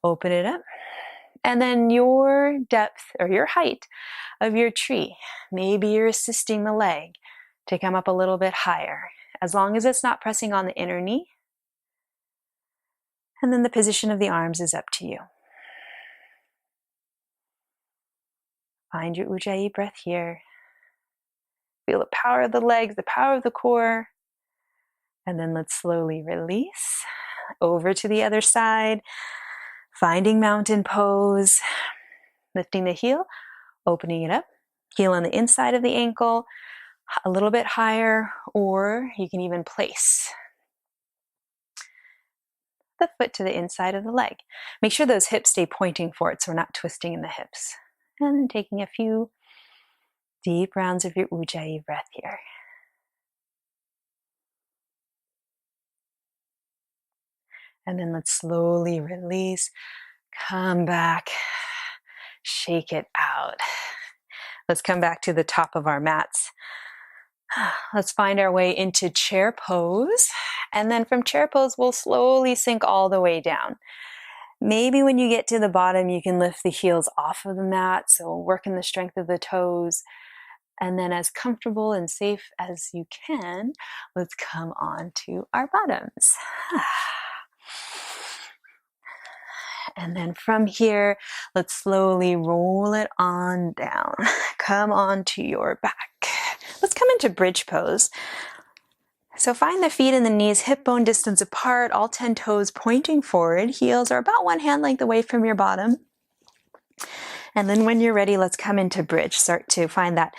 open it up. And then your depth or your height of your tree, maybe you're assisting the leg to come up a little bit higher, as long as it's not pressing on the inner knee. And then the position of the arms is up to you. Find your Ujjayi breath here. Feel the power of the legs, the power of the core. And then let's slowly release over to the other side. Finding mountain pose, lifting the heel, opening it up, heel on the inside of the ankle, a little bit higher, or you can even place the foot to the inside of the leg. Make sure those hips stay pointing forward so we're not twisting in the hips. And then taking a few deep rounds of your Ujjayi breath here. And then let's slowly release, come back, shake it out. Let's come back to the top of our mats. Let's find our way into chair pose. And then from chair pose, we'll slowly sink all the way down. Maybe when you get to the bottom, you can lift the heels off of the mat. So working the strength of the toes. And then as comfortable and safe as you can, let's come on to our bottoms. And then from here, let's slowly roll it on down. Come on to your back. Let's come into bridge pose. So find the feet and the knees hip bone distance apart, all 10 toes pointing forward. Heels are about one hand length away from your bottom. And then when you're ready, let's come into bridge. Start to find that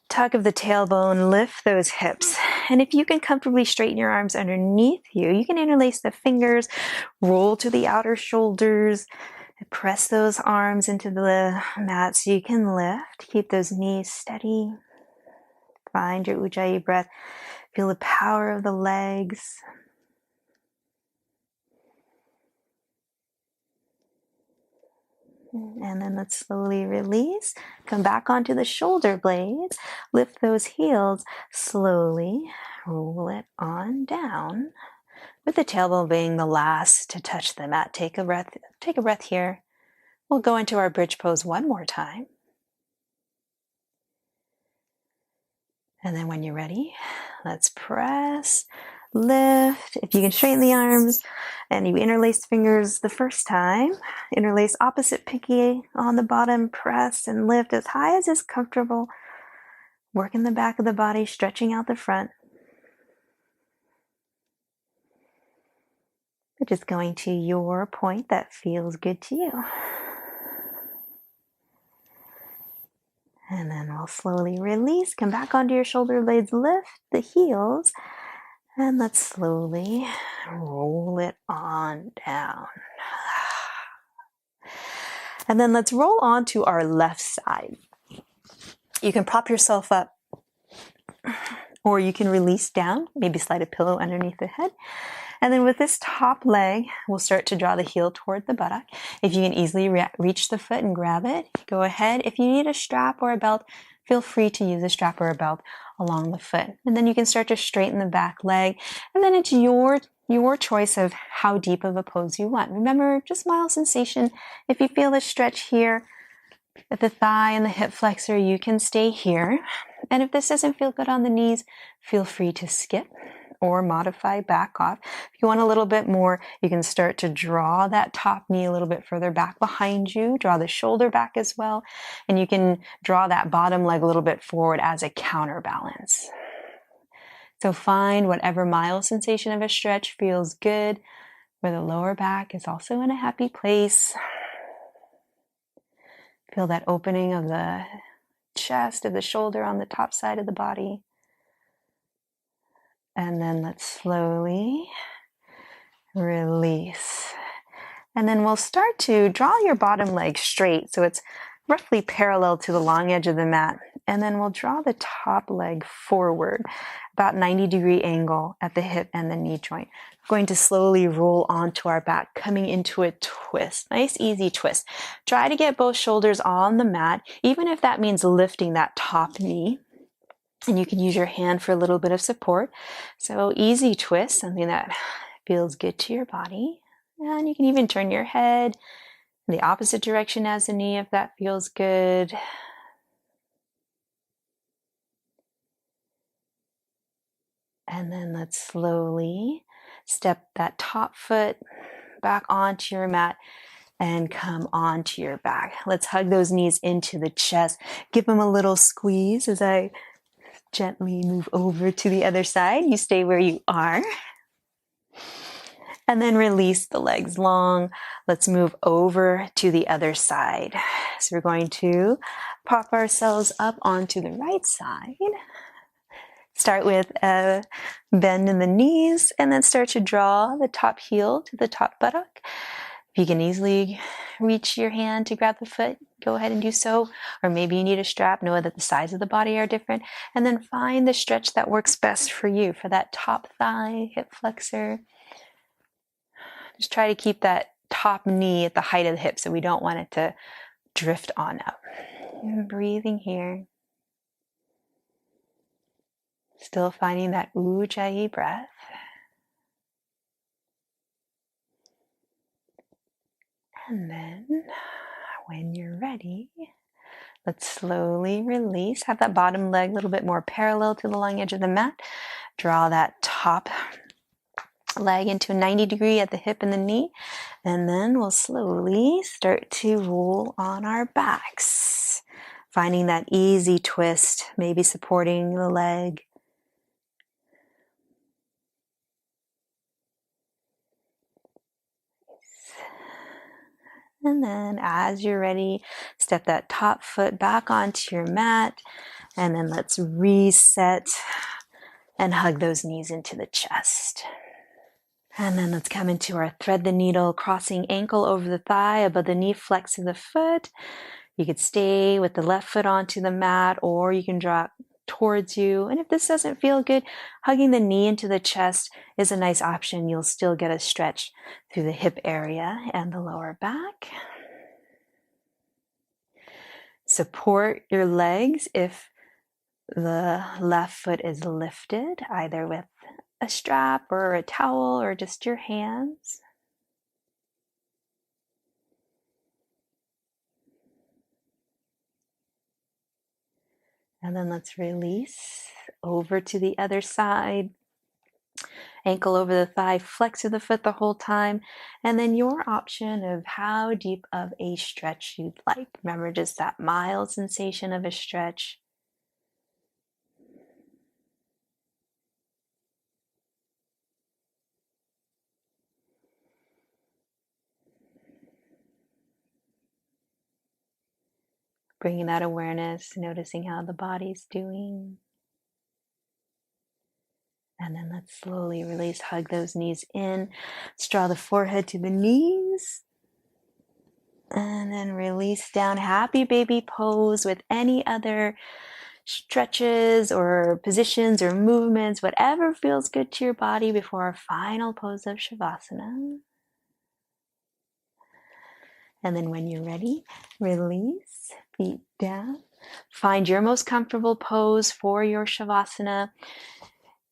tug of the tailbone, lift those hips. And if you can comfortably straighten your arms underneath you, you can interlace the fingers, roll to the outer shoulders, press those arms into the mat so you can lift. Keep those knees steady. Find your Ujjayi breath. Feel the power of the legs. And then let's slowly release. Come back onto the shoulder blades. Lift those heels slowly. Roll it on down. With the tailbone being the last to touch the mat. Take a breath here. We'll go into our bridge pose one more time. And then when you're ready, let's press, lift. If you can straighten the arms and you interlace fingers the first time, interlace opposite pinky on the bottom, press and lift as high as is comfortable. Work in the back of the body, stretching out the front. We're just going to your point that feels good to you. And then we'll slowly release, come back onto your shoulder blades, lift the heels, and let's slowly roll it on down. And then let's roll on to our left side. You can prop yourself up, or you can release down, maybe slide a pillow underneath the head. And then with this top leg, we'll start to draw the heel toward the buttock. If you can easily reach the foot and grab it, go ahead. If you need a strap or a belt, feel free to use a strap or a belt along the foot. And then you can start to straighten the back leg. And then it's your choice of how deep of a pose you want. Remember, just mild sensation. If you feel a stretch here at the thigh and the hip flexor, you can stay here. And if this doesn't feel good on the knees, feel free to skip or modify back off. If you want a little bit more, you can start to draw that top knee a little bit further back behind you, draw the shoulder back as well, and you can draw that bottom leg a little bit forward as a counterbalance. So find whatever mild sensation of a stretch feels good, where the lower back is also in a happy place. Feel that opening of the chest, of the shoulder on the top side of the body. And then let's slowly release. And then we'll start to draw your bottom leg straight so it's roughly parallel to the long edge of the mat. And then we'll draw the top leg forward, about 90-degree angle at the hip and the knee joint. We're going to slowly roll onto our back, coming into a twist. Nice, easy twist. Try to get both shoulders on the mat, even if that means lifting that top knee. And you can use your hand for a little bit of support. So easy twist, something that feels good to your body. And you can even turn your head in the opposite direction as the knee if that feels good. And then let's slowly step that top foot back onto your mat and come onto your back. Let's hug those knees into the chest. Give them a little squeeze as I gently move over to the other side. You stay where you are. And then release the legs long. Let's move over to the other side. So we're going to pop ourselves up onto the right side. Start with a bend in the knees and then start to draw the top heel to the top buttock. If you can easily reach your hand to grab the foot, go ahead and do so. Or maybe you need a strap. Know that the sides of the body are different. And then find the stretch that works best for you, for that top thigh, hip flexor. Just try to keep that top knee at the height of the hip so we don't want it to drift on up. And breathing here. Still finding that Ujjayi breath. And then when you're ready, let's slowly release. Have that bottom leg a little bit more parallel to the long edge of the mat. Draw that top leg into a 90-degree at the hip and the knee. And then we'll slowly start to roll on our backs. Finding that easy twist, maybe supporting the leg. And then as you're ready, step that top foot back onto your mat. And then let's reset and hug those knees into the chest. And then let's come into our thread the needle, crossing ankle over the thigh, above the knee, flexing the foot. You could stay with the left foot onto the mat, or you can drop towards you. And if this doesn't feel good, hugging the knee into the chest is a nice option. You'll still get a stretch through the hip area and the lower back. Support your legs if the left foot is lifted, either with a strap or a towel or just your hands. And then let's release over to the other side. Ankle over the thigh, flex of the foot the whole time. And then your option of how deep of a stretch you'd like. Remember, just that mild sensation of a stretch. Bringing that awareness, noticing how the body's doing. And then let's slowly release, hug those knees in. Let's draw the forehead to the knees. And then release down, happy baby pose with any other stretches or positions or movements, whatever feels good to your body before our final pose of Shavasana. And then when you're ready, release, feet down. Find your most comfortable pose for your Shavasana.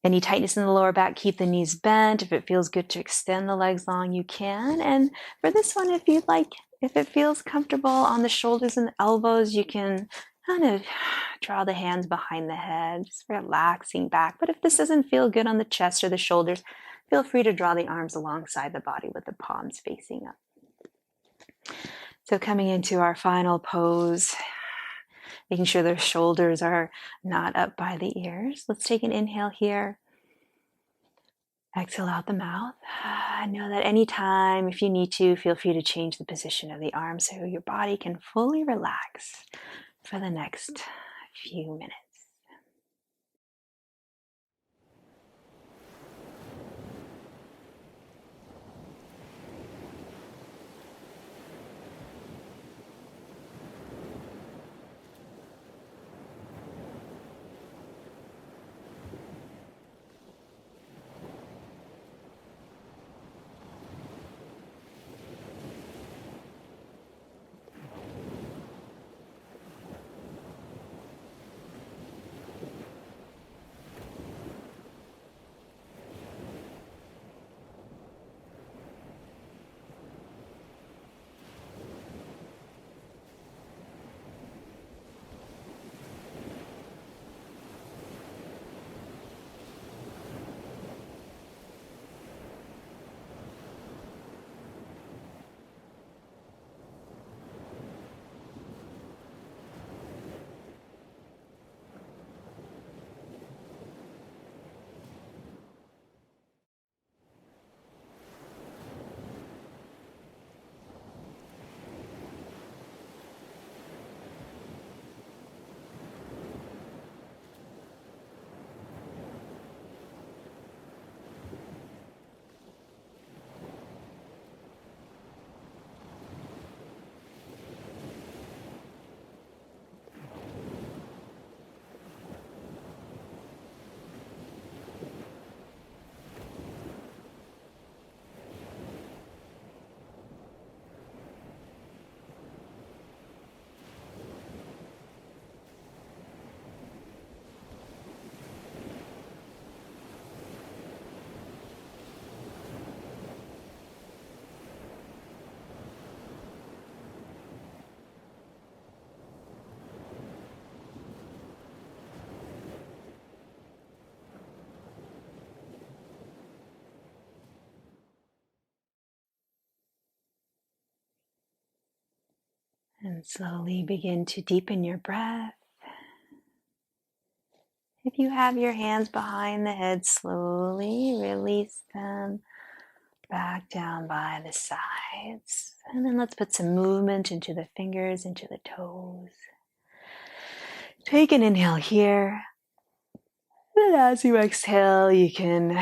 Any tightness in the lower back, keep the knees bent. If it feels good to extend the legs long, you can. And for this one, if you'd like, if it feels comfortable on the shoulders and the elbows, you can kind of draw the hands behind the head, just relaxing back. But if this doesn't feel good on the chest or the shoulders, feel free to draw the arms alongside the body with the palms facing up. So coming into our final pose, making sure the shoulders are not up by the ears. Let's take an inhale here. Exhale out the mouth. Know that anytime, if you need to, feel free to change the position of the arms so your body can fully relax for the next few minutes. And slowly begin to deepen your breath. If you have your hands behind the head, slowly release them back down by the sides. And then let's put some movement into the fingers, into the toes. Take an inhale here. And as you exhale, you can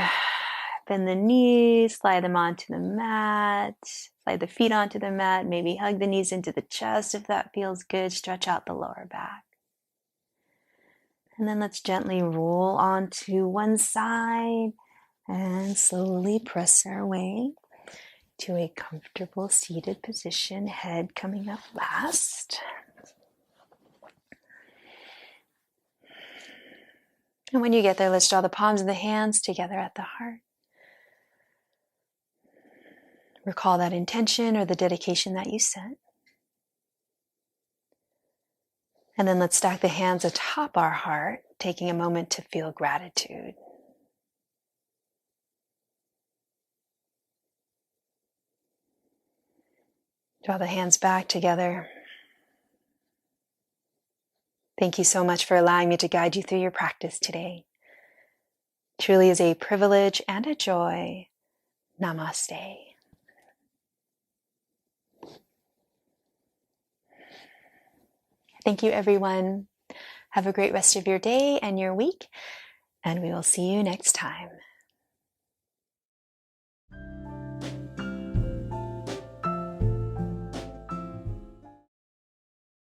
bend the knees, slide them onto the mat, slide the feet onto the mat, maybe hug the knees into the chest if that feels good. Stretch out the lower back. And then let's gently roll onto one side and slowly press our way to a comfortable seated position, head coming up last. And when you get there, let's draw the palms of the hands together at the heart. Recall that intention or the dedication that you set. And then let's stack the hands atop our heart, taking a moment to feel gratitude. Draw the hands back together. Thank you so much for allowing me to guide you through your practice today. Truly is a privilege and a joy. Namaste. Thank you, everyone. Have a great rest of your day and your week, and we will see you next time.